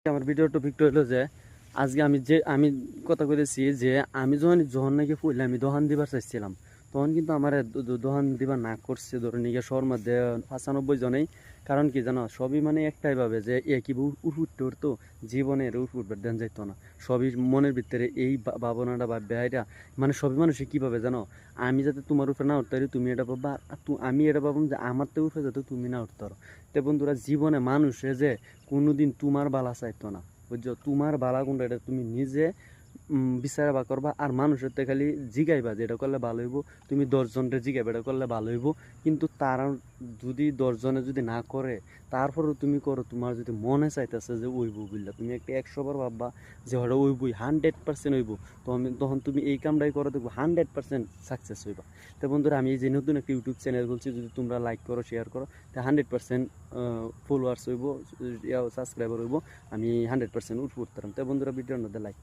আমার ভিডিও টপিকটা হলো যে আজকে আমি কথা কইতেছি যে আমি যখন নাকি ফুল আমি দোকান দিবার চাইছিলাম তখন কিন্তু আমার দোকান দিবার না করছে ধরুন নিকে শহর মধ্যে 95 জনেই। কারণ কি জানো, সবই মানে একটাই ভাবে যে একই উঠতে উঠতো জীবনের উঠবার দেন যাইতো না। সবই মনের ভিতরে এই ভাবনাটা বা ব্যয়টা, মানে সবই মানুষে কিভাবে জানো, আমি যাতে তোমার উপরে না উঠতে পারি তুমি এটা ভাববা, আর আমি এটা ভাবলাম যে আমার তো উপরে যাতে তুমি না উঠতে পারো। তো বন্ধুরা, জীবনে মানুষে যে কোনোদিন তোমার বালা চাইতো না, বুঝছো? তোমার বালা কোনটা এটা তুমি নিজে বিচার বা করবা। আর মানুষের তো খালি জিগাইবা যে এটা করলে ভালো হইব, তুমি 10 জনকে জিগাইবা এটা করলে ভালো হইব, কিন্তু তারা যদি 10 জনে যদি না করে তারপরেও তুমি করো, তোমার যদি মনে চাইতেছে যে ওইব বুঝলা, তুমি একটা 100 বার ভাববা যে ওটা ওইবই, 100% হইব। তখন তুমি এই কামটাই করো, দেখবো 100% সাকসেস হইবা। তো বন্ধুরা, আমি এই যে নতুন একটা ইউটিউব চ্যানেল বলছি, যদি তোমরা লাইক করো শেয়ার করো তো 100% ফলোয়ার্স হইব, সাবস্ক্রাইবার হইব, আমি 100% উঠতে পারতাম। তো বন্ধুরা, ভিডিওর মধ্যে লাইক